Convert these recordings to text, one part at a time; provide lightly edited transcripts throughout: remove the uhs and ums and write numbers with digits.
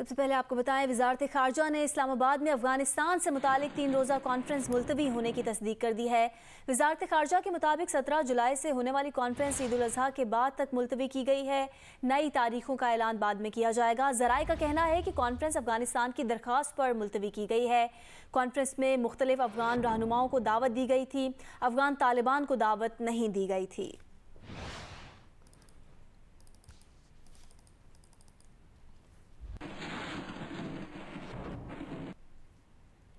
سب سے پہلے آپ کو بتائیں، وزارت خارجہ نے اسلام آباد میں افغانستان سے متعلق 3 روزہ کانفرنس ملتوی ہونے کی تصدیق کر دی ہے۔ وزارت خارجہ کے مطابق 17 جولائی سے ہونے والی کانفرنس عید الاضحیٰ کے بعد تک ملتوی کی گئی ہے۔ نئی تاریخوں کا اعلان بعد میں کیا جائے گا۔ ذرائع کا کہنا ہے کہ کانفرنس افغانستان کی درخواست پر ملتوی کی گئی ہے۔ کانفرنس میں مختلف افغان رہنماؤں کو دعوت دی گئی تھی، افغان طالبان کو دعوت نہیں دی گئی تھی۔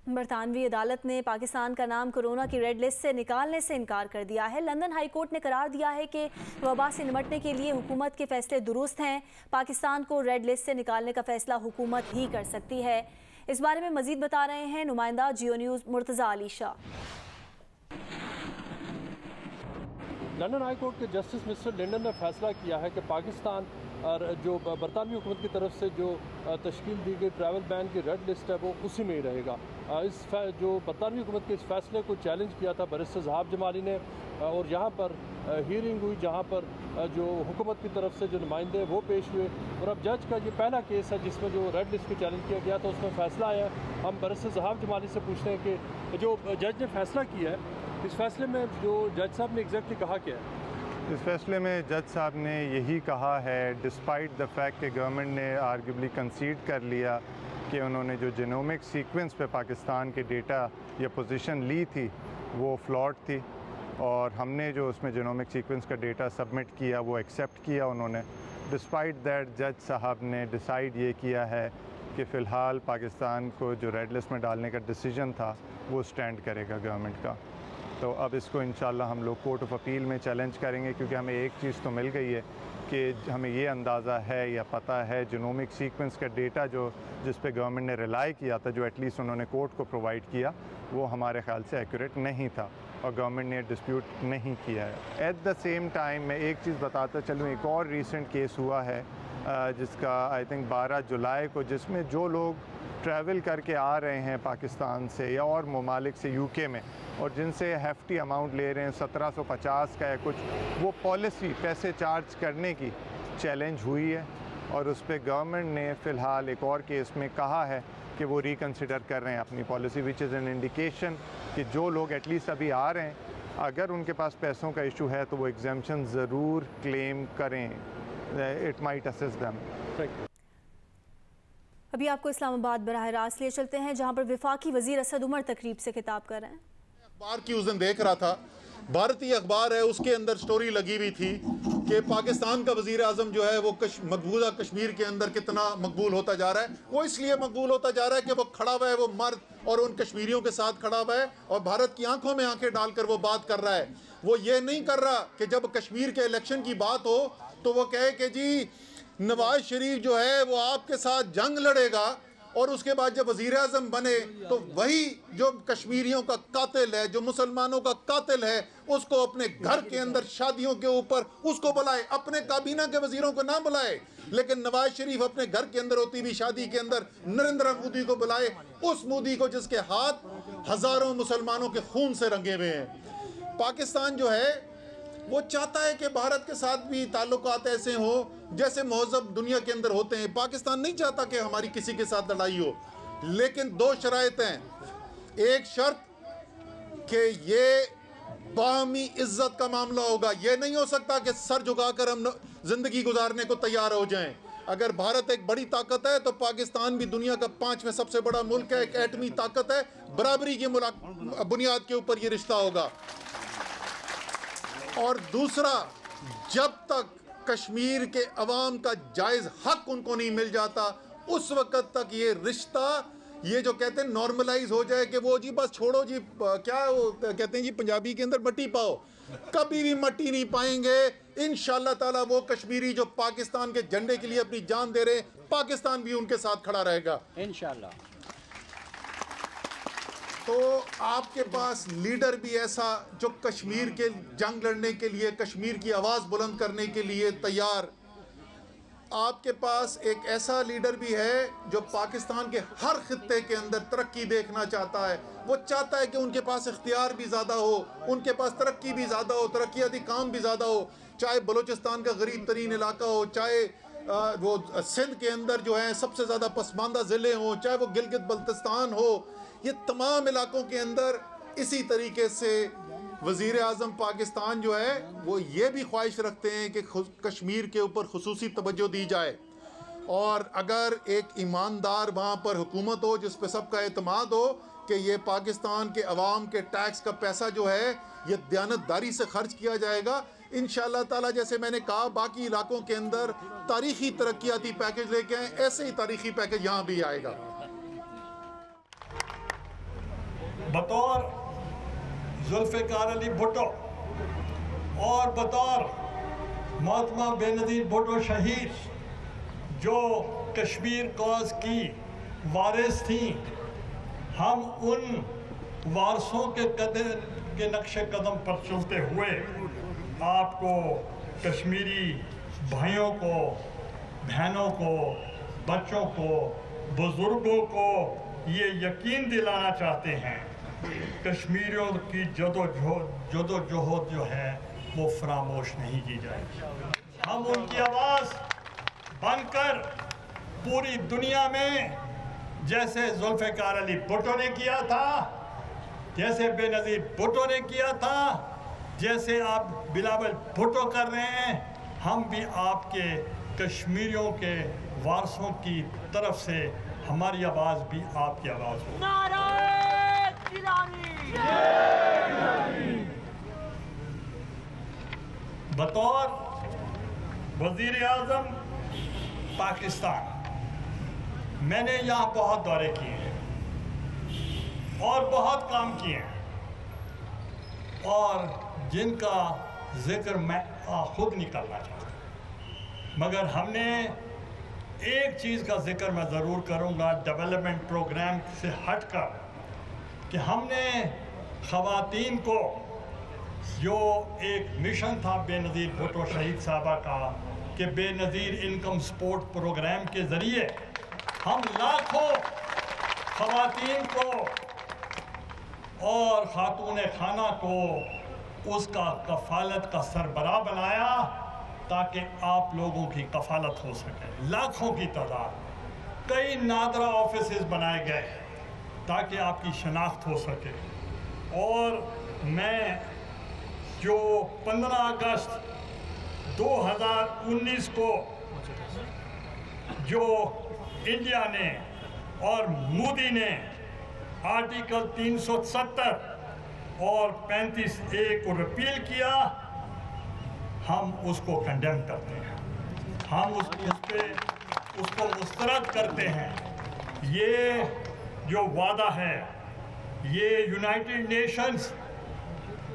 برطانوی عدالت نے پاکستان کا نام کورونا کی ریڈ لسٹ سے نکالنے سے انکار کر دیا ہے۔ لندن ہائی کورٹ نے قرار دیا ہے کہ وبا سے نمٹنے کے لیے حکومت کے فیصلے درست ہیں۔ پاکستان کو ریڈ لسٹ سے نکالنے کا فیصلہ حکومت ہی کر سکتی ہے۔ اس بارے میں مزید بتا رہے ہیں نمائندہ Jio news Murtaza Ali Shah. London high court کے جسٹس مسٹر لنڈن نے فیصلہ کیا ہے کہ پاکستان اور جو برطانوی حکومت کی طرف سے جو تشکیل دی گئی ٹریول بین کی ریڈ لسٹ ہے وہ اسی میں ہی رہے گا۔ جو برطانوی حکومت کے اس فیصلے کو چیلنج کیا تھا بیرسٹر ذہاب جمالی نے، اور یہاں پر ہیئرنگ ہوئی جہاں پر جو حکومت کی طرف سے جو نمائندے وہ پیش ہوئے، اور اب جج کا یہ پہلا کیس ہے جس میں جو ریڈ لسٹ کو چیلنج کیا گیا تھا اس میں فیصلہ آیا ہے۔ ہم بیرسٹر ذہاب جمالی سے پوچھتے ہیں کہ جو جج نے فیصلہ کیا ہے اس فیصلے میں جو جج صاحب نے ایگزیکٹلی کہا کیا ہے؟ اس فیصلے میں جج صاحب نے یہی کہا ہے، ڈسپائٹ دا فیکٹ کہ گورنمنٹ نے آرگیبلی کنسیڈ کر لیا کہ انہوں نے جو جینومک سیکوینس پہ پاکستان کے ڈیٹا یا پوزیشن لی تھی وہ فلاٹ تھی، اور ہم نے جو اس میں جینومک سیکوینس کا ڈیٹا سبمٹ کیا وہ ایکسیپٹ کیا انہوں نے۔ ڈسپائٹ دیٹ جج صاحب نے ڈیسائیڈ یہ کیا ہے کہ فی الحال پاکستان کو جو ریڈ لسٹ میں ڈالنے کا ڈیسیجن تھا وہ سٹینڈ کرے گا گورنمنٹ کا۔ تو اب اس کو انشاءاللہ ہم لوگ کورٹ آف اپیل میں چیلنج کریں گے، کیونکہ ہمیں ایک چیز تو مل گئی ہے کہ ہمیں یہ اندازہ ہے یا پتہ ہے جینومک سیکوینس کا ڈیٹا جس پہ گورنمنٹ نے ریلائی کیا تھا، جو ایٹ لیسٹ انہوں نے کورٹ کو پرووائڈ کیا، وہ ہمارے خیال سے ایکوریٹ نہیں تھا اور گورنمنٹ نے ڈسپیوٹ نہیں کیا ہے۔ ایٹ دا سیم ٹائم میں ایک چیز بتاتا چلوں، ایک اور ریسنٹ کیس ہوا ہے جس کا آئی تھنک 12 جولائی کو، جس میں جو لوگ ٹریول کر کے آ رہے ہیں پاکستان سے یا اور ممالک سے یو کے میں، اور جن سے ہیفٹی اماؤنٹ لے رہے ہیں 1750 کا ہے کچھ، وہ پالیسی پیسے چارج کرنے کی چیلنج ہوئی ہے، اور اس پہ گورنمنٹ نے فی الحال ایک اور کیس میں کہا ہے کہ وہ ریکنسیڈر کر رہے ہیں اپنی policy, which is an indication کہ جو لوگ ایٹ لیسٹ ابھی آ رہے ہیں اگر ان کے پاس پیسوں کا ایشو ہے تو وہ ایگزیمپشن ضرور کلیم کریں۔ It might assist them. ابھی آپ کو اسلام آباد براہ راست لیے چلتے ہیں جہاں پر وفاقی وزیر اسد عمر تقریب سے خطاب کر رہے ہیں۔ اخبار کی اس دن دیکھ رہا تھا، بھارتی اخبار ہے، اس کے اندر سٹوری لگی ہوئی تھی کہ پاکستان کا وزیر اعظم جو ہے وہ مقبوضہ کشمیر کے اندر کتنا مقبول ہوتا جا رہا ہے۔ وہ اس لیے مقبول ہوتا جا رہا ہے کہ وہ کھڑا ہوا ہے، وہ مرد اور ان کشمیریوں کے ساتھ کھڑا ہوا ہے اور بھارت کی آنکھوں میں آنکھیں ڈال کر وہ بات کر رہا ہے۔ وہ یہ نہیں کر رہا کہ جب کشمیر کے الیکشن کی بات ہو تو وہ کہے کہ جی نواز شریف جو ہے وہ آپ کے ساتھ جنگ لڑے گا، اور اس کے بعد جب وزیر اعظم بنے تو وہی جو کشمیریوں کا قاتل ہے، جو مسلمانوں کا قاتل ہے، اس کو اپنے گھر کے اندر شادیوں کے اوپر اس کو بلائے، اپنے کابینہ کے وزیروں کو نہ بلائے، لیکن نواز شریف اپنے گھر کے اندر ہوتی بھی شادی کے اندر نریندر مودی کو بلائے، اس مودی کو جس کے ہاتھ ہزاروں مسلمانوں کے خون سے رنگے ہوئے ہیں۔ پاکستان جو ہے وہ چاہتا ہے کہ بھارت کے ساتھ بھی تعلقات ایسے ہوں جیسے مہذب دنیا کے اندر ہوتے ہیں۔ پاکستان نہیں چاہتا کہ ہماری کسی کے ساتھ لڑائی ہو، لیکن 2 شرائط ہیں۔ ایک شرط کہ یہ باہمی عزت کا معاملہ ہوگا، یہ نہیں ہو سکتا کہ سر جھکا کر ہم زندگی گزارنے کو تیار ہو جائیں۔ اگر بھارت ایک بڑی طاقت ہے تو پاکستان بھی دنیا کا 5واں سب سے بڑا ملک ہے، ایک ایٹمی طاقت ہے، برابری کی بنیاد کے اوپر یہ رشتہ ہوگا۔ اور دوسرا، جب تک کشمیر کے عوام کا جائز حق ان کو نہیں مل جاتا اس وقت تک یہ رشتہ، یہ جو کہتے ہیں نارملائز ہو جائے کہ وہ جی بس چھوڑو جی، کیا وہ کہتے ہیں جی پنجابی کے اندر مٹی پاؤ، کبھی بھی مٹی نہیں پائیں گے انشاءاللہ تعالیٰ۔ وہ کشمیری جو پاکستان کے جھنڈے کے لیے اپنی جان دے رہے ہیں، پاکستان بھی ان کے ساتھ کھڑا رہے گا انشاءاللہ۔ تو آپ کے پاس لیڈر بھی ایسا جو کشمیر کے جنگ لڑنے کے لیے، کشمیر کی آواز بلند کرنے کے لیے تیار، آپ کے پاس ایک ایسا لیڈر بھی ہے جو پاکستان کے ہر خطے کے اندر ترقی دیکھنا چاہتا ہے۔ وہ چاہتا ہے کہ ان کے پاس اختیار بھی زیادہ ہو، ان کے پاس ترقی بھی زیادہ ہو، ترقیاتی کام بھی زیادہ ہو، چاہے بلوچستان کا غریب ترین علاقہ ہو، چاہے وہ سندھ کے اندر جو ہیں سب سے زیادہ پسماندہ ضلع ہوں، چاہے وہ گلگت بلتستان ہو، یہ تمام علاقوں کے اندر اسی طریقے سے وزیر اعظم پاکستان جو ہے وہ یہ بھی خواہش رکھتے ہیں کہ کشمیر کے اوپر خصوصی توجہ دی جائے، اور اگر ایک ایماندار وہاں پر حکومت ہو جس پہ سب کا اعتماد ہو کہ یہ پاکستان کے عوام کے ٹیکس کا پیسہ جو ہے یہ دیانتداری سے خرچ کیا جائے گا، انشاءاللہ تعالیٰ جیسے میں نے کہا باقی علاقوں کے اندر تاریخی ترقیاتی پیکج لے کے آئیں، ایسے ہی تاریخی پیکج یہاں بھی آئے گا۔ بطور ذوالفقار علی بھٹو اور بطور محترمہ بے نظیر بھٹو شہید جو کشمیر کاز کی وارث تھیں، ہم ان وارثوں کے نقش قدم پر چلتے ہوئے آپ کو، کشمیری بھائیوں کو، بہنوں کو، بچوں کو، بزرگوں کو یہ یقین دلانا چاہتے ہیں کشمیریوں کی جد و جہد جو ہے وہ فراموش نہیں کی جائے گی۔ ہم ان کی آواز بن کر پوری دنیا میں جیسے ذوالفقار علی بھٹو نے کیا تھا، جیسے بے نظیر بھٹو نے کیا تھا، جیسے آپ بلاول بھٹو کر رہے ہیں، ہم بھی آپ کے کشمیریوں کے وارثوں کی طرف سے ہماری آواز بھی آپ کی آواز ہو۔ بطور وزیر اعظم پاکستان میں نے یہاں بہت دورے کیے ہیں اور بہت کام کیے ہیں، اور جن کا ذکر میں خود نہیں کرنا چاہتا، مگر ہم نے ایک چیز کا ذکر میں ضرور کروں گا ڈیولپمنٹ پروگرام سے ہٹ کر، کہ ہم نے خواتین کو جو ایک مشن تھا بے نظیر بھٹو شہید صاحبہ کا کہ بے نظیر انکم سپورٹ پروگرام کے ذریعے ہم لاکھوں خواتین کو اور خاتون خانہ کو اس کا کفالت کا سربراہ بنایا تاکہ آپ لوگوں کی کفالت ہو سکے، لاکھوں کی تعداد، کئی نادرہ آفیسز بنائے گئے تاکہ آپ کی شناخت ہو سکے۔ اور میں جو 15 اگست 2019 کو جو انڈیا نے اور مودی نے آرٹیکل 370 اور 35A کو ریپیل کیا، ہم اس کو کنڈیم کرتے ہیں، ہم اس کو مسترد کرتے ہیں۔ یہ جو وعدہ ہے، یہ یونائٹڈ نیشنز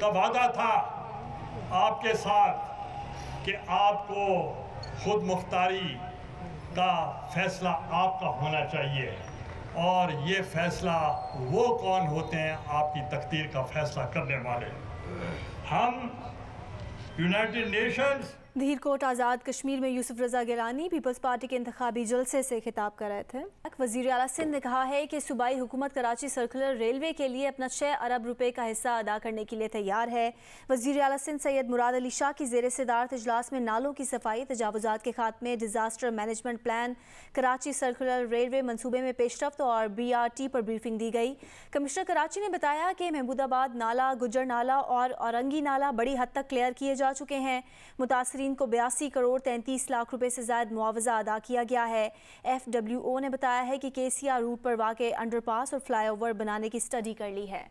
کا وعدہ تھا آپ کے ساتھ کہ آپ کو خود مختاری کا فیصلہ آپ کا ہونا چاہیے، اور یہ فیصلہ وہ کون ہوتے ہیں آپ کی تقدیر کا فیصلہ کرنے والے؟ ہم یونائٹڈ نیشنز۔ دھیر کوٹ آزاد کشمیر میں یوسف رضا گیلانی پیپلز پارٹی کے انتخابی جلسے سے خطاب کر رہے تھے۔ وزیر اعلیٰ سندھ نے کہا ہے کہ صوبائی حکومت کراچی سرکولر ریلوے کے لیے اپنا 6 ارب روپے کا حصہ ادا کرنے کے لیے تیار ہے۔ وزیر اعلیٰ سندھ سید مراد علی شاہ کی زیر صدارت اجلاس میں نالوں کی صفائی، تجاوزات کے خاتمے، disaster management plan, Karachi circular railway منصوبے میں پیش رفت اور BRT پر بریفنگ دی گئی۔ کمشنر کراچی نے بتایا کہ محمود آباد نالہ، گجر نالہ اور اورنگی نالہ بڑی حد تک کلیئر کیے جا چکے ہیں۔ متاثرین کو 82 کروڑ 33 لاکھ روپے سے زائد معاوضہ ادا کیا گیا ہے۔ FWO نے بتایا ہے کہ KCR روٹ پر واقع انڈر پاس اور فلائی اوور بنانے کی اسٹڈی کر لی ہے۔